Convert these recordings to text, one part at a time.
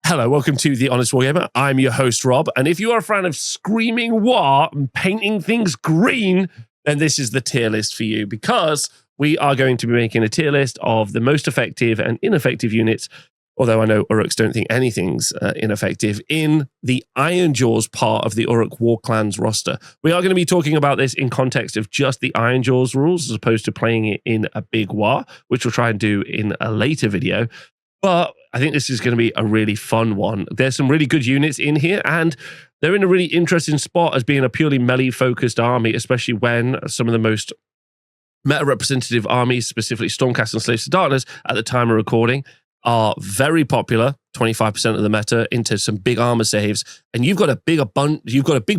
Hello, welcome to The Honest Wargamer. I'm your host, Rob, and if you are a fan of screaming war and painting things green, then this is the tier list for you, because we are going to be making a tier list of the most effective and ineffective units, although I know Uruks don't think anything's ineffective, in the Ironjawz part of the Uruk War Clans roster. We are going to be talking about this in context of just the Ironjawz rules, as opposed to playing it in a big war, which we'll try and do in a later video. But I think this is going to be a really fun one. There's some really good units in here, and they're in a really interesting spot as being a purely melee-focused army, especially when some of the most meta-representative armies, specifically Stormcast and Slaves to Darkness, at the time of recording, are very popular, 25% of the meta, into some big armor saves. And you've got a big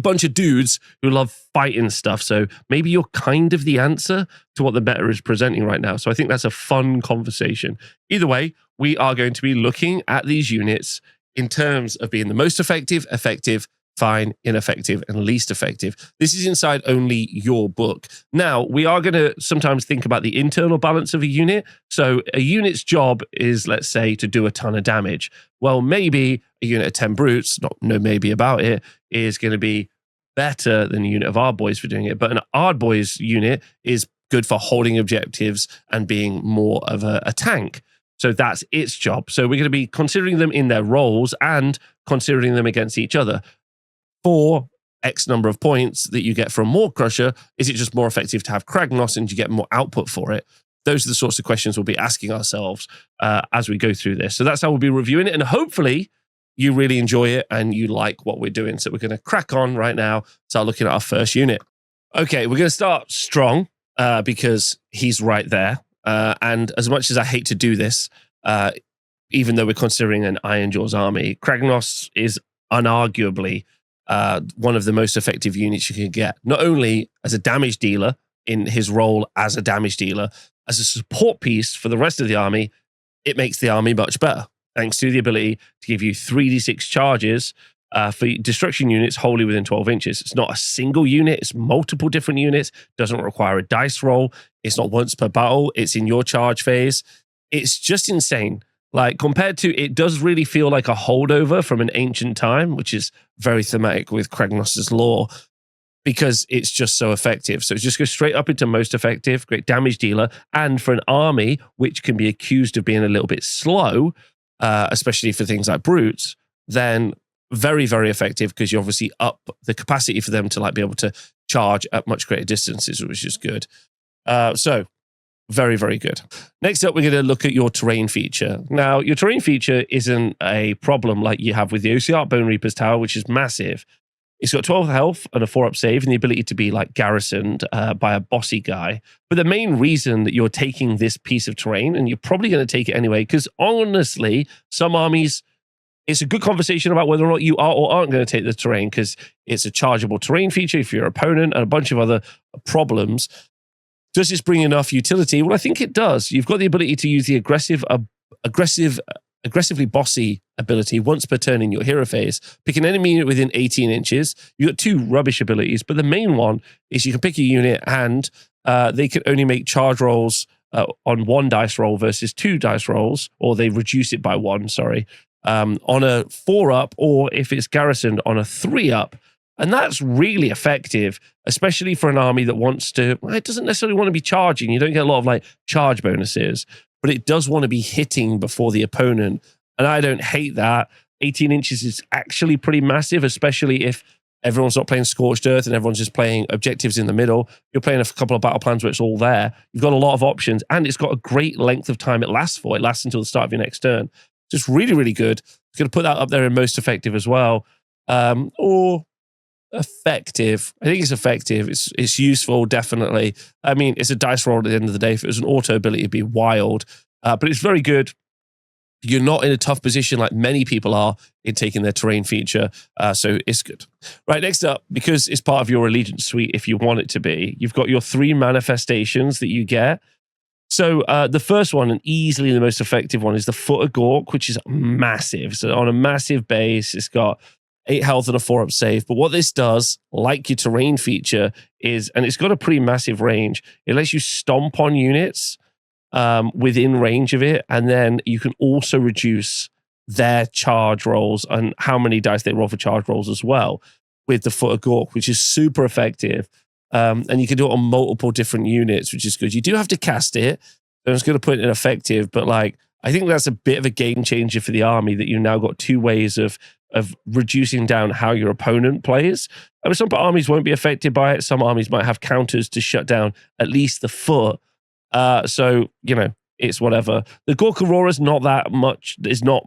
bunch of dudes who love fighting stuff. So maybe you're kind of the answer to what the meta is presenting right now. So I think that's a fun conversation. Either way, we are going to be looking at these units in terms of being the most effective, fine, ineffective, and least effective. This is inside only your book. Now, we are going to sometimes think about the internal balance of a unit. So a unit's job is, let's say, to do a ton of damage. Well, maybe a unit of 10 brutes, no maybe about it, is going to be better than a unit of Ardboys for doing it. But an Ardboys unit is good for holding objectives and being more of a tank. So that's its job. So we're going to be considering them in their roles and considering them against each other. For X number of points that you get from Maw-Krusha, is it just more effective to have Kragnos and you get more output for it? Those are the sorts of questions we'll be asking ourselves as we go through this. So that's how we'll be reviewing it. And hopefully you really enjoy it and you like what we're doing. So we're going to crack on right now, start looking at our first unit. Okay, we're going to start strong because he's right there. And as much as I hate to do this, even though we're considering an Ironjawz army, Kragnos is unarguably one of the most effective units you can get, not only as a damage dealer in his role as a damage dealer, as a support piece for the rest of the army. It makes the army much better, thanks to the ability to give you 3d6 charges for destruction units wholly within 12 inches. It's not a single unit, it's multiple different units, doesn't require a dice roll, it's not once per battle, it's in your charge phase. It's just insane. Like, compared to, it does really feel like a holdover from an ancient time, which is very thematic with Kragnos' lore, because it's just so effective. So it just goes straight up into most effective, great damage dealer, and for an army which can be accused of being a little bit slow, especially for things like brutes, then very, very effective, because you obviously up the capacity for them to like be able to charge at much greater distances, which is good. So very, very good. Next up, we're going to look at your terrain feature. Now, your terrain feature isn't a problem like you have with the OCR Bone Reaper's Tower, which is massive. It's got 12 health and a 4-up save and the ability to be like garrisoned by a bossy guy. But the main reason that you're taking this piece of terrain, and you're probably going to take it anyway, because honestly, some armies, it's a good conversation about whether or not you are or aren't going to take the terrain, because it's a chargeable terrain feature if you're your opponent and a bunch of other problems. Does this bring enough utility? Well, I think it does. You've got the ability to use the aggressively bossy ability once per turn in your hero phase. Pick an enemy unit within 18 inches. You've got 2 rubbish abilities, but the main one is you can pick a unit and they can only make charge rolls on 1 dice roll versus 2 dice rolls, or they reduce it by 1, sorry, on a 4-up, or if it's garrisoned on a 3-up. And that's really effective, especially for an army that wants to, well, it doesn't necessarily want to be charging. You don't get a lot of like charge bonuses, but it does want to be hitting before the opponent. And I don't hate that. 18 inches is actually pretty massive, especially if everyone's not playing Scorched Earth and everyone's just playing objectives in the middle. You're playing a couple of battle plans where it's all there. You've got a lot of options, and it's got a great length of time it lasts for. It lasts until the start of your next turn. So it's really, really good. It's going to put that up there in most effective as well. Or effective. I think it's effective. It's useful, definitely. I mean, it's a dice roll at the end of the day. If it was an auto ability, it'd be wild. But it's very good. You're not in a tough position like many people are in taking their terrain feature. So it's good. Right, next up, because it's part of your Allegiance suite, if you want it to be, you've got your 3 manifestations that you get. So the first one, and easily the most effective one, is the Foot of Gork, which is massive. So on a massive base, it's got 8 health and a 4-up save. But what this does, like your terrain feature, is, and it's got a pretty massive range, it lets you stomp on units within range of it, and then you can also reduce their charge rolls and how many dice they roll for charge rolls as well with the Foot of Gork, which is super effective. And you can do it on multiple different units, which is good. You do have to cast it. I was going to put it in effective, but like, I think that's a bit of a game changer for the army that you now got two ways of reducing down how your opponent plays. I mean, some armies won't be affected by it. Some armies might have counters to shut down at least the foot. So, you know, it's whatever. The Gork Aurora is not that much, is not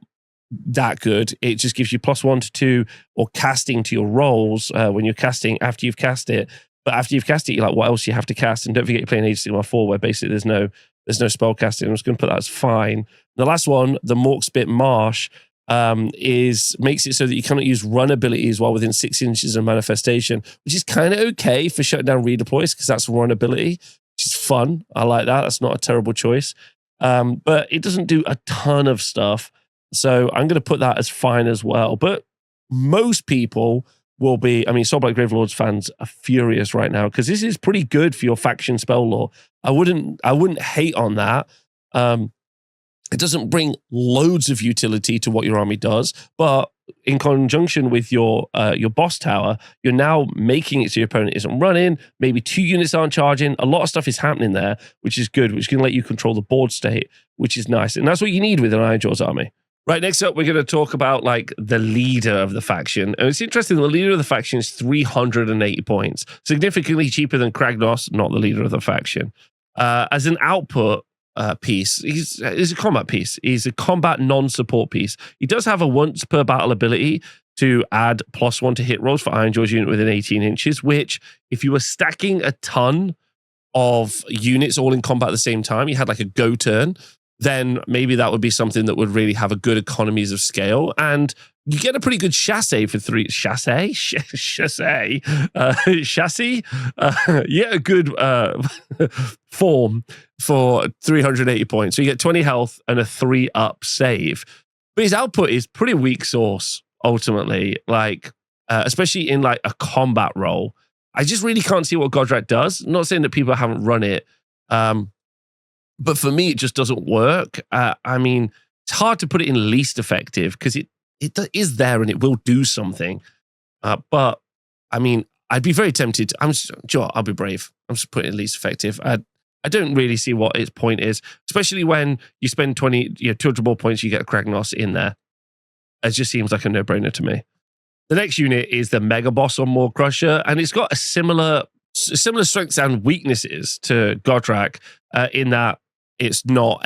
that good. It just gives you +1 to 2 or casting to your rolls when you're casting after you've cast it. But after you've cast it, you're like, what else you have to cast? And don't forget you're playing Age of Sigmar 4 where basically there's no spell casting. I'm just going to put that as fine. The last one, the Morkspit Marsh, makes it so that you cannot use run abilities while within 6 inches of manifestation, which is kind of okay for shutting down redeploys because that's run ability, which is fun. I like that. That's not a terrible choice. But it doesn't do a ton of stuff. So I'm going to put that as fine as well. But most people will be, I mean, Soulblight Gravelords fans are furious right now because this is pretty good for your faction spell lore. I wouldn't hate on that. It doesn't bring loads of utility to what your army does, but in conjunction with your boss tower, you're now making it so your opponent isn't running. Maybe 2 units aren't charging. A lot of stuff is happening there, which is good, which can let you control the board state, which is nice. And that's what you need with an Ironjawz army. Right, next up, we're going to talk about like the leader of the faction. And it's interesting, the leader of the faction is 380 points, significantly cheaper than Kragnos, not the leader of the faction. As an output piece, he's a combat piece. He's a combat non-support piece. He does have a once per battle ability to add +1 to hit rolls for Ironjawz unit within 18 inches, which if you were stacking a ton of units all in combat at the same time, you had like a go turn, then maybe that would be something that would really have a good economies of scale. And you get a pretty good chassis for 3... Chassis? Chassis? Chassis? Yeah, a good form for 380 points. So you get 20 health and a 3-up save. But his output is pretty weak sauce, ultimately. Like, especially in like a combat role. I just really can't see what Gordrakk does. I'm not saying that people haven't run it. But for me, it just doesn't work. I mean, it's hard to put it in least effective because it is there and it will do something. But I mean, I'd be very tempted. I'll be brave. I'm just putting it in least effective. I don't really see what its point is, especially when you spend 200 more points, you get a Kragnos in there. It just seems like a no-brainer to me. The next unit is the Mega Boss on Maw-Krusha, and it's got a similar strengths and weaknesses to Gordrakk in that it's not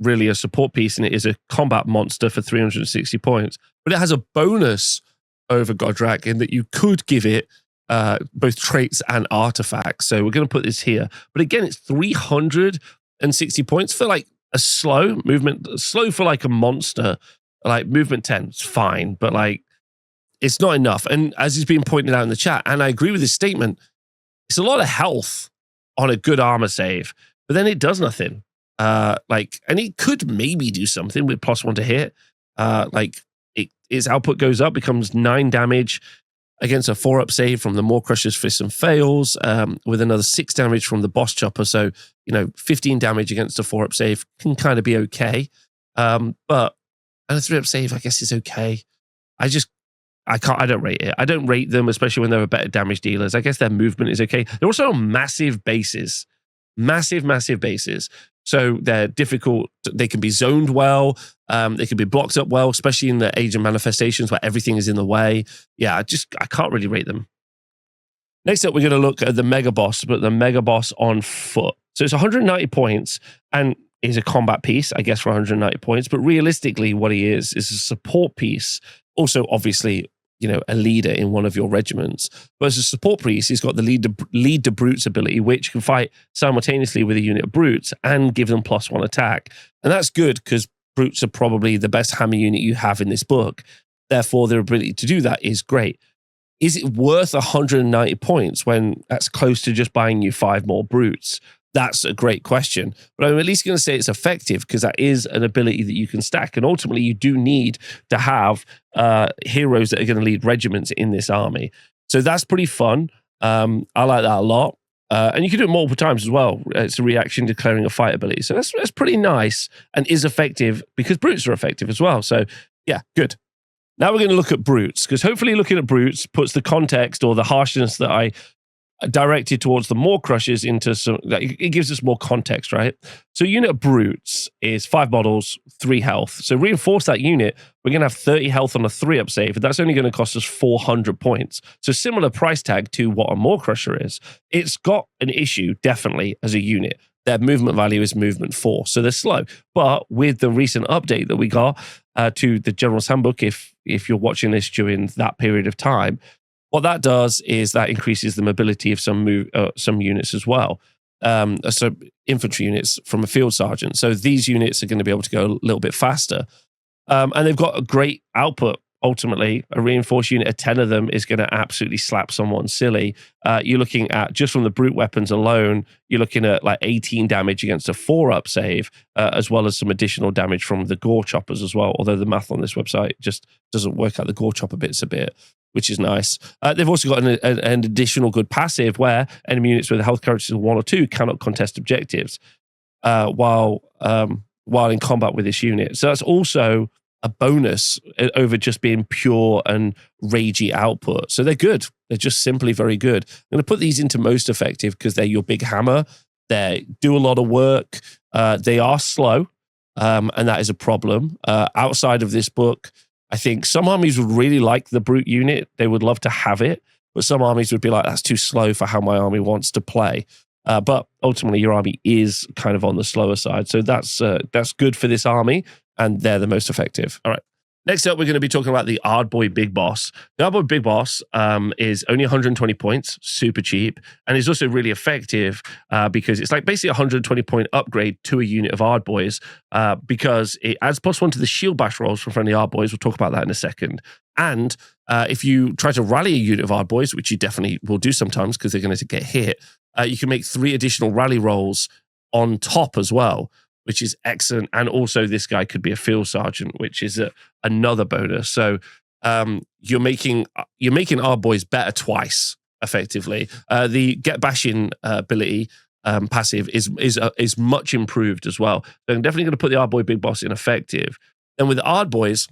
really a support piece, and it is a combat monster for 360 points. But it has a bonus over Gordrakk in that you could give it both traits and artifacts. So we're going to put this here. But again, it's 360 points for like a slow movement, slow for like a monster. Like movement 10, it's fine, but like it's not enough. And as is being pointed out in the chat, and I agree with this statement, it's a lot of health on a good armor save, but then it does nothing. And it could maybe do something with +1 to hit. Its output goes up, becomes 9 damage against a 4-up save from the Maw-Krusha's Fists and Fails, with another 6 damage from the Boss Chopper. So, 15 damage against a 4-up save can kind of be okay. But a 3-up save, I guess, is okay. I don't rate it. I don't rate them, especially when they're better damage dealers. I guess their movement is okay. They're also on massive bases. Massive bases. So they're difficult. They can be zoned well. They can be blocked up well, especially in the Age of Manifestations where everything is in the way. Yeah, I can't really rate them. Next up, we're going to look at the Mega Boss, but the Mega Boss on foot. So it's 190 points and is a combat piece, I guess, for 190 points. But realistically, what he is a support piece. Also, obviously, a leader in one of your regiments. But as a support piece, he's got the lead to brutes ability, which can fight simultaneously with a unit of brutes and give them +1 attack. And that's good because brutes are probably the best hammer unit you have in this book. Therefore, their ability to do that is great. Is it worth 190 points when that's close to just buying you 5 more brutes? That's a great question, but I'm at least going to say it's effective because that is an ability that you can stack. And ultimately, you do need to have heroes that are going to lead regiments in this army. So that's pretty fun. I like that a lot. And you can do it multiple times as well. It's a reaction declaring a fight ability. So that's pretty nice and is effective because brutes are effective as well. So yeah, good. Now we're going to look at brutes, because hopefully looking at brutes puts the context or the harshness that I directed towards the Maw-Krushas into some, it gives us more context, right? So unit of brutes is 5 models, 3 health. So reinforce that unit, we're going to have 30 health on a 3-up save, and that's only going to cost us 400 points. So similar price tag to what a Maw-Krusha is. It's got an issue, definitely, as a unit. Their movement value is movement 4, so they're slow. But with the recent update that we got to the General's Handbook, if you're watching this during that period of time, what that does is that increases the mobility of some units as well. So infantry units from a field sergeant. So these units are going to be able to go a little bit faster. And they've got a great output. Ultimately, a reinforced unit, 10 of them is going to absolutely slap someone silly. You're looking at, just from the brute weapons alone, you're looking at like 18 damage against a 4-up save, as well as some additional damage from the gore choppers as well. Although the math on this website just doesn't work out the gore chopper bits a bit, which is nice. They've also got an additional good passive where enemy units with a health characteristics of 1 or 2 cannot contest objectives while in combat with this unit. So that's also a bonus over just being pure and ragey output. So they're good. They're just simply very good. I'm going to put these into most effective because they're your big hammer. They do a lot of work. They are slow, and that is a problem. Outside of this book, I think some armies would really like the brute unit. They would love to have it, but some armies would be like, that's too slow for how my army wants to play. But ultimately, your army is kind of on the slower side. So that's good for this army, and they're the most effective. All right. Next up, we're going to be talking about the Ardboy Big Boss. The Ardboy Big Boss is only 120 points, super cheap, and is also really effective because it's like basically a 120 point upgrade to a unit of Ardboys because it adds +1 to the shield bash rolls from friendly Ardboys. We'll talk about that in a second. And if you try to rally a unit of Ardboys, which you definitely will do sometimes because they're going to get hit, you can make 3 additional rally rolls on top as well, which is excellent. And also this guy could be a field sergeant, which is another bonus. So you're making Ardboys better twice, effectively. The get bashing ability passive is much improved as well. So I'm definitely going to put the Ardboy Big Boss in effective. Then with Ardboys,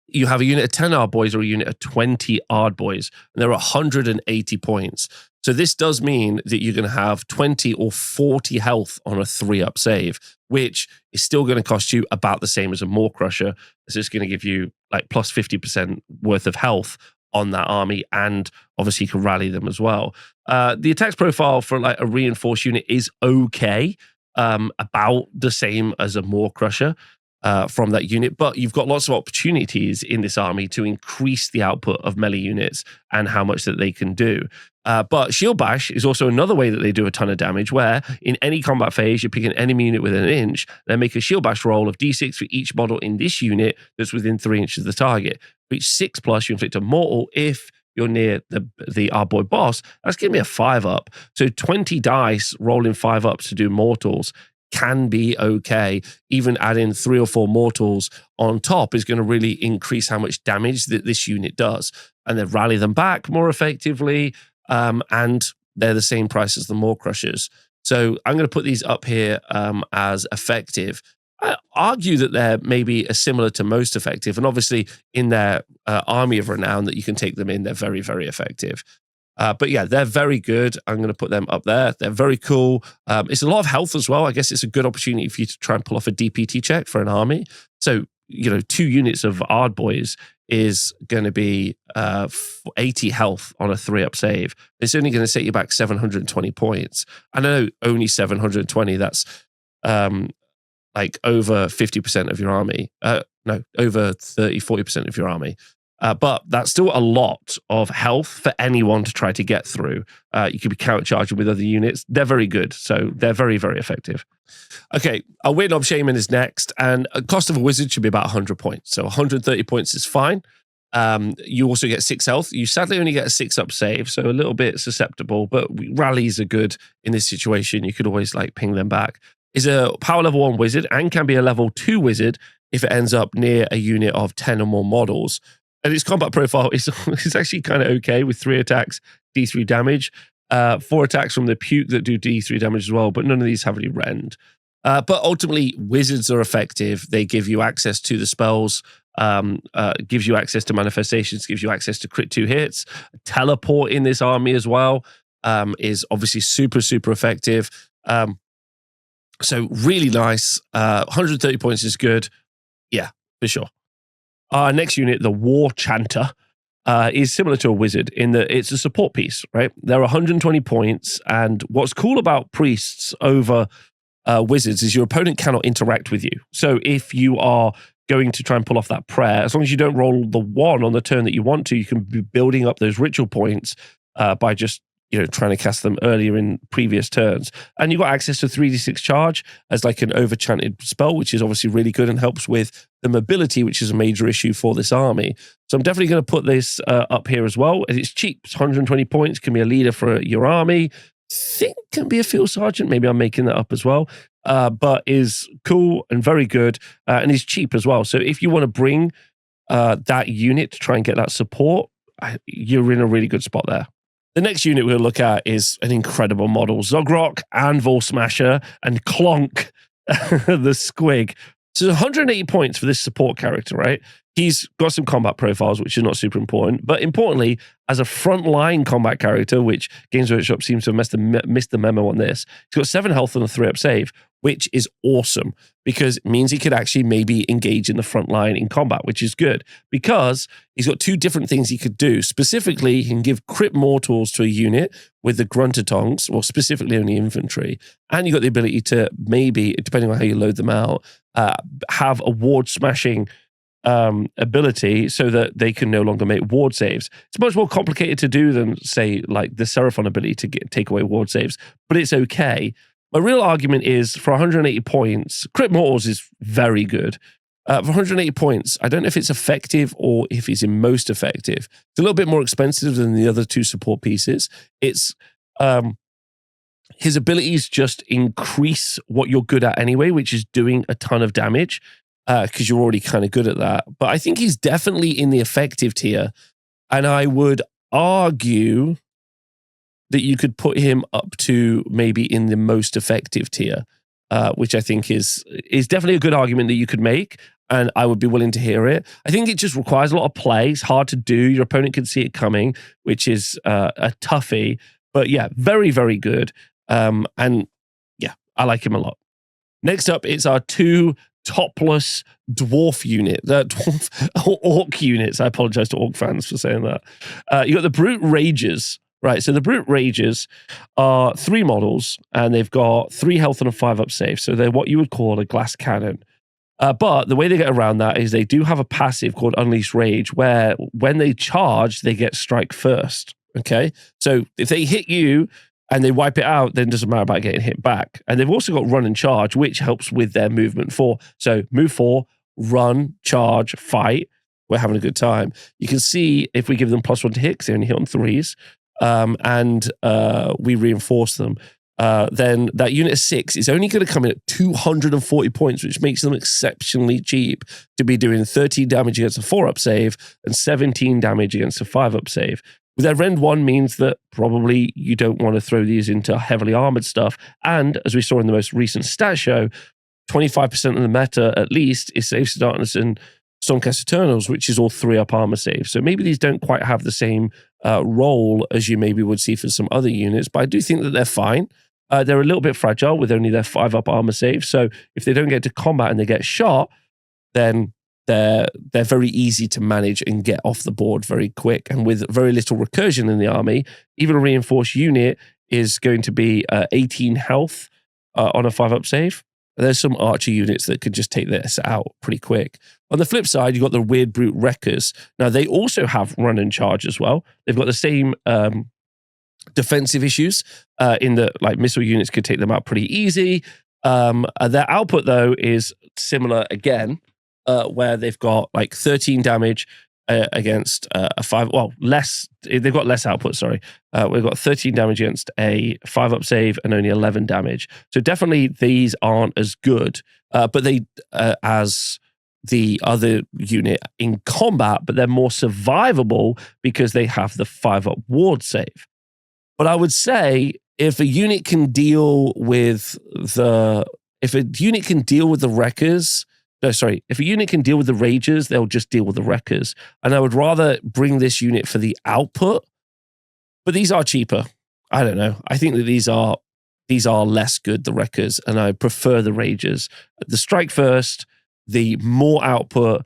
you have a unit of 10 Ardboys or a unit of 20 Ardboys, and they're 180 points. So this does mean that you're going to have 20 or 40 health on a 3-up save, which is still going to cost you about the same as a Maw-Krusha. It's just going to give you like plus 50% worth of health on that army, and obviously you can rally them as well. The attacks profile for like a reinforced unit is okay, about the same as a Maw-Krusha. From that unit, but you've got lots of opportunities in this army to increase the output of melee units and how much that they can do. But Shield Bash is also another way that they do a ton of damage, where in any combat phase, you pick an enemy unit within 1 inch, then make a Shield Bash roll of d6 for each model in this unit that's within 3 inches of the target. For each 6+, you inflict a mortal if you're near the Ardboy boss. That's giving me a 5-up. So 20 dice rolling 5-ups to do mortals can be okay. Even adding 3 or 4 mortals on top is going to really increase how much damage that this unit does, and then rally them back more effectively. And they're the same price as the Maw-Krushas. So I'm going to put these up here as effective. I argue that they're maybe similar to most effective, and obviously in their army of renown that you can take them in, they're very, very effective. But yeah, they're very good. I'm going to put them up there. They're very cool. It's a lot of health as well. I guess it's a good opportunity for you to try and pull off a DPT check for an army. So, 2 units of Ardboys is going to be 80 health on a 3-up save. It's only going to set you back 720 points. I know only 720, that's like over 50% of your army. No, over 30, 40% of your army. But that's still a lot of health for anyone to try to get through. You could be countercharging with other units. They're very good. So they're very, very effective. Okay, our Weird Knob Shaman is next. And a cost of a wizard should be about 100 points. So 130 points is fine. You also get 6 health. You sadly only get a 6-up save, so a little bit susceptible. But rallies are good in this situation. You could always like ping them back. Is a power level 1 wizard and can be a level 2 wizard if it ends up near a unit of 10 or more models. And its combat profile is actually kind of okay with 3 attacks, D3 damage. 4 attacks from the puke that do D3 damage as well, but none of these have any rend. But ultimately, wizards are effective. They give you access to the spells, gives you access to manifestations, gives you access to crit 2 hits. Teleport in this army as well is obviously super, super effective. So really nice. 130 points is good. Yeah, for sure. Our next unit, the War Chanter, is similar to a wizard in that it's a support piece, right? They're 120 points, and what's cool about priests over wizards is your opponent cannot interact with you. So if you are going to try and pull off that prayer, as long as you don't roll the 1 on the turn that you want to, you can be building up those ritual points by just trying to cast them earlier in previous turns. And you've got access to 3d6 charge as like an overchanted spell, which is obviously really good and helps with the mobility, which is a major issue for this army. So I'm definitely going to put this up here as well. And it's cheap. It's 120 points, can be a leader for your army. Think can be a field sergeant. Maybe I'm making that up as well. But is cool and very good and is cheap as well. So if you want to bring that unit to try and get that support, you're in a really good spot there. The next unit we'll look at is an incredible model. Zoggrok Anvilsmasha and Clonk, the Squig. So 180 points for this support character, right? He's got some combat profiles, which is not super important. But importantly, as a frontline combat character, which Games Workshop seems to have missed the memo on this, he's got 7 health and a 3-up save, which is awesome because it means he could actually maybe engage in the front line in combat, which is good because he's got 2 different things he could do. Specifically, he can give crit mortals to a unit with the gruntatongs, or specifically only infantry. And you've got the ability to maybe, depending on how you load them out, have a ward smashing ability so that they can no longer make ward saves. It's much more complicated to do than, say, like the Seraphon ability to take away ward saves, but it's okay. My real argument is for 180 points, crit mortals is very good. For 180 points, I don't know if it's effective or if it's in most effective. It's a little bit more expensive than the other 2 support pieces. It's his abilities just increase what you're good at anyway, which is doing a ton of damage because you're already kind of good at that. But I think he's definitely in the effective tier. And I would argue that you could put him up to maybe in the most effective tier, which I think is definitely a good argument that you could make. And I would be willing to hear it. I think it just requires a lot of play. It's hard to do. Your opponent can see it coming, which is a toughie. But yeah, very, very good. And yeah, I like him a lot. Next up, it's our 2 topless dwarf unit, orc units. I apologize to orc fans for saying that. You got the Brute Ragers, right? So the Brute Ragers are 3 models, and they've got 3 health and a 5-up save. So they're what you would call a glass cannon. But the way they get around that is they do have a passive called Unleash Rage, where when they charge, they get strike first. Okay, so if they hit you and they wipe it out, then it doesn't matter about getting hit back. And they've also got run and charge, which helps with their movement 4. So move 4, run, charge, fight. We're having a good time. You can see if we give them +1 to hit, because they only hit on 3s, and we reinforce them, then that unit of 6 is only going to come in at 240 points, which makes them exceptionally cheap to be doing 13 damage against a 4-up save and 17 damage against a 5-up save. With their Rend 1 means that probably you don't want to throw these into heavily armored stuff. And as we saw in the most recent stat show, 25% of the meta at least is Saves to Darkness and Stormcast Eternals, which is all 3-up armor saves. So maybe these don't quite have the same role as you maybe would see for some other units, but I do think that they're fine. They're a little bit fragile with only their 5-up armor save. So if they don't get to combat and they get shot, then they're very easy to manage and get off the board very quick. And with very little recursion in the army, even a reinforced unit is going to be 18 health on a 5-up save. There's some archer units that could just take this out pretty quick. On the flip side, you've got the Weird Brute Wreckers. Now, they also have run and charge as well. They've got the same defensive issues in that like missile units could take them out pretty easy. Their output, though, is similar again, where they've got like 13 damage against a 5, well, less, they've got less output, sorry. We've got 13 damage against a 5-up save and only 11 damage. So definitely these aren't as good, but they, as the other unit in combat, but they're more survivable because they have the 5-up ward save. But I would say if a unit can deal with the wreckers, if a unit can deal with the ragers, they'll just deal with the wreckers. And I would rather bring this unit for the output, but these are cheaper. I don't know. I think that these are less good, the wreckers, and I prefer the ragers. The strike first, the more output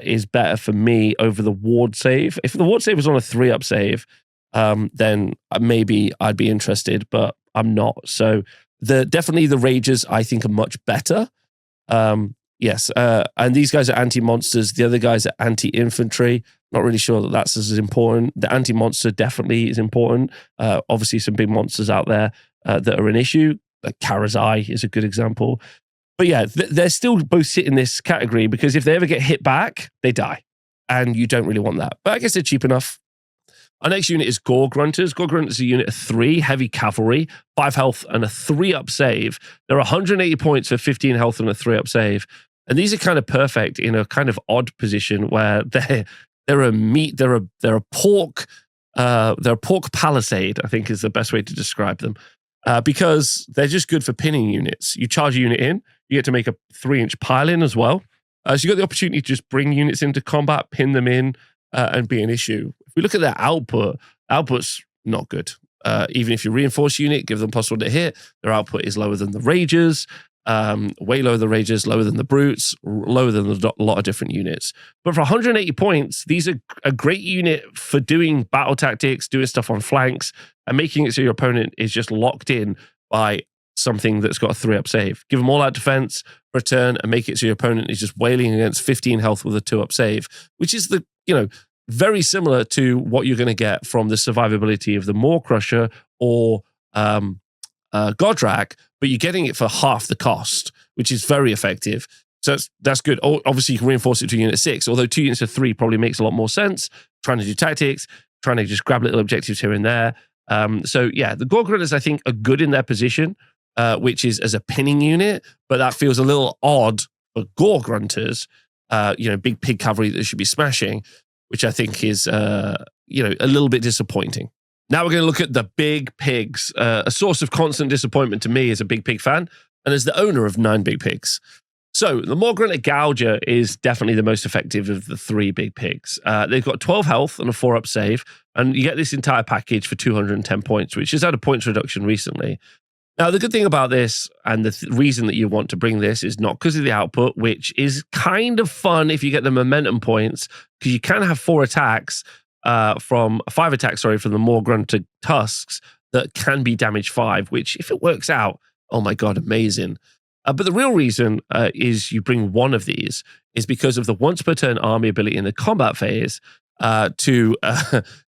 is better for me over the ward save. If the ward save was on a 3-up save, then maybe I'd be interested, but I'm not. So definitely the ragers I think are much better. Yes, and these guys are anti-monsters. The other guys are anti-infantry. Not really sure that that's as important. The anti-monster definitely is important. Obviously, some big monsters out there that are an issue. Like Karazai is a good example. But yeah, they're still both sit in this category because if they ever get hit back, they die. And you don't really want that. But I guess they're cheap enough. Our next unit is Gore-gruntas. Gore-gruntas is a unit of 3, heavy cavalry, 5 health, and a 3-up save. They're 180 points for 15 health and a 3-up save. And these are kind of perfect in a kind of odd position where they're a pork palisade, I think is the best way to describe them. Because they're just good for pinning units. You charge a unit in, you get to make a 3-inch pile in as well. So you got the opportunity to just bring units into combat, pin them in, and be an issue. If we look at their output's not good. Even if you reinforce unit, give them +1 to hit, their output is lower than the ragers, way lower than the ragers, lower than the brutes, lower than a lot of different units. But for 180 points, these are a great unit for doing battle tactics, doing stuff on flanks, and making it so your opponent is just locked in by something that's got a 3-up save. Give them all out defense, return, and make it so your opponent is just wailing against 15 health with a 2-up save, which is very similar to what you're going to get from the survivability of the Maw-Krusha or Gordrakk, but you're getting it for half the cost, which is very effective. So that's good. Obviously, you can reinforce it to unit 6, although 2 units of 3 probably makes a lot more sense. Trying to do tactics, trying to just grab little objectives here and there. So yeah, the Gore-gruntas I think are good in their position, which is as a pinning unit, but that feels a little odd for Gore-gruntas, big pig cavalry that should be smashing, which I think is a little bit disappointing. Now we're going to look at the big pigs, a source of constant disappointment to me as a big pig fan and as the owner of 9 big pigs. So the Maw-grunta Gouger is definitely the most effective of the 3 big pigs. They've got 12 health and a 4-up save, and you get this entire package for 210 points, which has had a points reduction recently. Now, the good thing about this, and the reason that you want to bring this, is not because of the output, which is kind of fun if you get the momentum points, because you can have 5 attacks from the Maw-grunta tusks that can be damage 5, which if it works out, oh my God, amazing. But the real reason is you bring one of these is because of the once per turn army ability in the combat phase to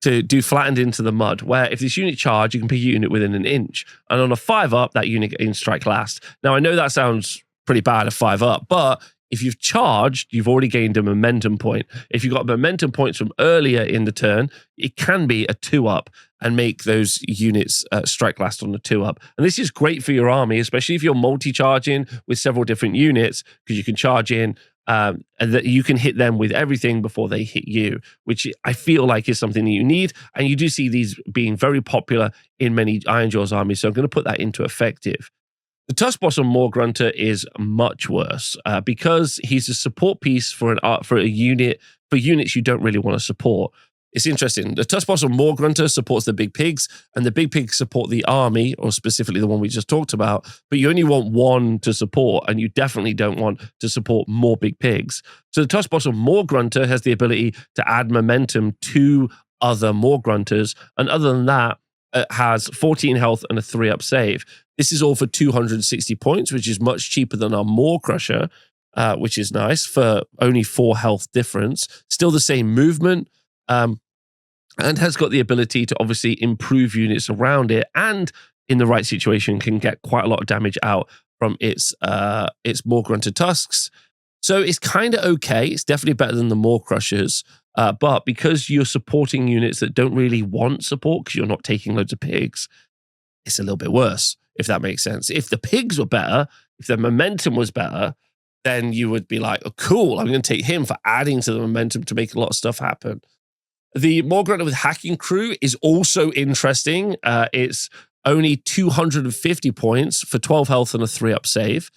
do flattened into the mud, where if this unit charge, you can pick a unit within an inch. And on a 5-up, that unit in strike last. Now, I know that sounds pretty bad at 5-up, but if you've charged, you've already gained a momentum point. If you've got momentum points from earlier in the turn, it can be a 2-up and make those units strike last on the 2-up. And this is great for your army, especially if you're multi-charging with several different units, because you can charge in and that you can hit them with everything before they hit you, which I feel like is something that you need. And you do see these being very popular in many Ironjawz armies, so I'm going to put that into effective. The Tusk Boss on Maw-grunta is much worse because he's a support piece for units you don't really want to support. It's interesting. The Tusk Boss on Maw-grunta supports the big pigs, and the big pigs support the army, or specifically the one we just talked about. But you only want one to support, and you definitely don't want to support more big pigs. So the Tusk Boss on Maw-grunta has the ability to add momentum to other Maw-gruntas, and other than that, it has 14 health and a 3-up save. This is all for 260 points, which is much cheaper than our Maw-Krusha, which is nice for only 4 health difference. Still the same movement, and has got the ability to obviously improve units around it, and in the right situation can get quite a lot of damage out from its Maw-grunta tusks. So it's kind of okay. It's definitely better than the Maw-Krushas. But because you're supporting units that don't really want support because you're not taking loads of pigs, it's a little bit worse, if that makes sense. If the pigs were better, if the momentum was better, then you would be like, oh, cool, I'm going to take him for adding to the momentum to make a lot of stuff happen. The Maw-grunta with Hacking Crew is also interesting. It's only 250 points for 12 health and a 3-up save,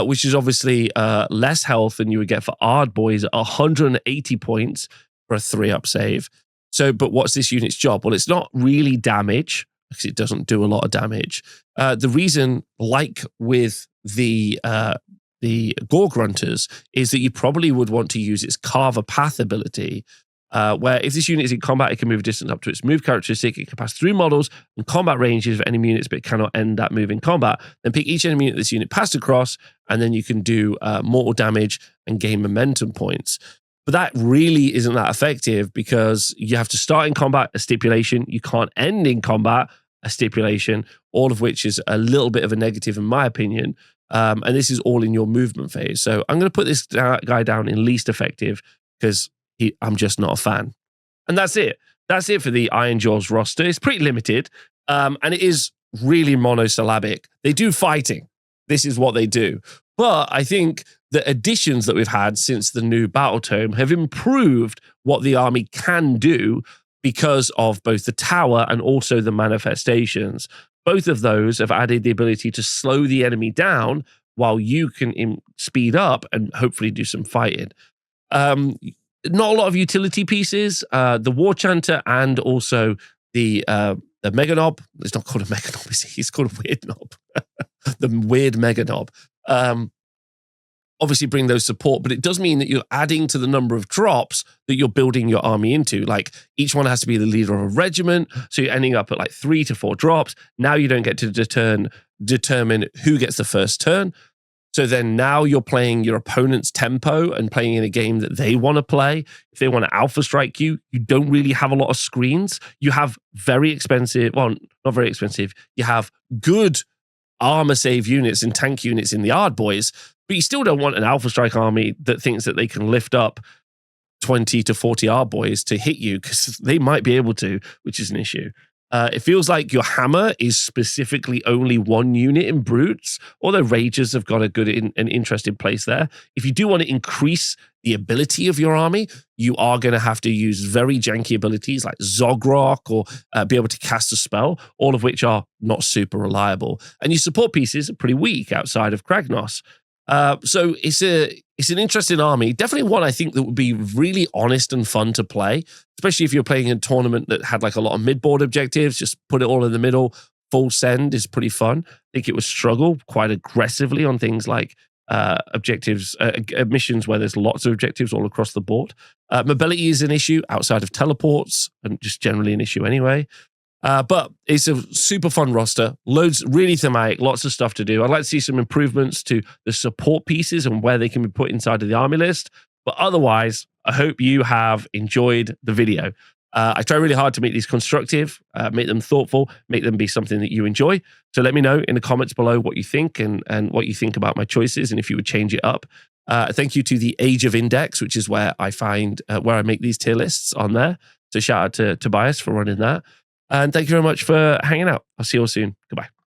which is obviously less health than you would get for Ardboys at 180 points for a 3-up save. So, but what's this unit's job? Well, it's not really damage, because it doesn't do a lot of damage. The reason, like with the Gore-gruntas, is that you probably would want to use its Carve a Path ability, where if this unit is in combat, it can move a distance up to its move characteristic. It can pass through models and combat ranges of enemy units, but it cannot end that move in combat. Then pick each enemy unit this unit passed across, and then you can do mortal damage and gain momentum points. But that really isn't that effective, because you have to start in combat, a stipulation. You can't end in combat, a stipulation, all of which is a little bit of a negative in my opinion. And this is all in your movement phase. So I'm going to put this guy down in least effective, because I'm just not a fan. And that's it. That's it for the Ironjawz roster. It's pretty limited, and it is really monosyllabic. They do fighting. This is what they do. But I think the additions that we've had since the new battle tome have improved what the army can do, because of both the tower and also the manifestations. Both of those have added the ability to slow the enemy down while you can speed up and hopefully do some fighting. Not a lot of utility pieces. The War Chanter and also the Mega Knob. It's not called a Mega Knob, is it? It's called a Weird Knob. The Weird Mega Knob. Obviously bring those support, but it does mean that you're adding to the number of drops that you're building your army into. Like, each one has to be the leader of a regiment, so you're ending up at like 3 to 4 drops. Now you don't get to determine who gets the first turn. So then now you're playing your opponent's tempo and playing in a game that they want to play. If they want to alpha strike you, you don't really have a lot of screens. You have very expensive, well, not very expensive, you have good armor save units and tank units in the Ardboys, but you still don't want an alpha strike army that thinks that they can lift up 20 to 40 Ardboys to hit you, because they might be able to, which is an issue. It feels like your hammer is specifically only 1 unit in brutes, although Ragers have got a good and interesting place there. If you do want to increase the ability of your army, you are going to have to use very janky abilities like Zoggrok, or be able to cast a spell, all of which are not super reliable. And your support pieces are pretty weak outside of Kragnos. So it's an interesting army. Definitely one I think that would be really honest and fun to play, especially if you're playing a tournament that had like a lot of mid-board objectives. Just put it all in the middle. Full send is pretty fun. I think it would struggle quite aggressively on things like objectives, missions where there's lots of objectives all across the board. Mobility is an issue outside of teleports, and just generally an issue anyway. But it's a super fun roster, loads, really thematic, lots of stuff to do. I'd like to see some improvements to the support pieces and where they can be put inside of the army list. But otherwise, I hope you have enjoyed the video. I try really hard to make these constructive, make them thoughtful, make them be something that you enjoy. So let me know in the comments below what you think and what you think about my choices, and if you would change it up. Thank you to the Age of Index, which is where I find where I make these tier lists on there. So shout out to Tobias for running that. And thank you very much for hanging out. I'll see you all soon. Goodbye.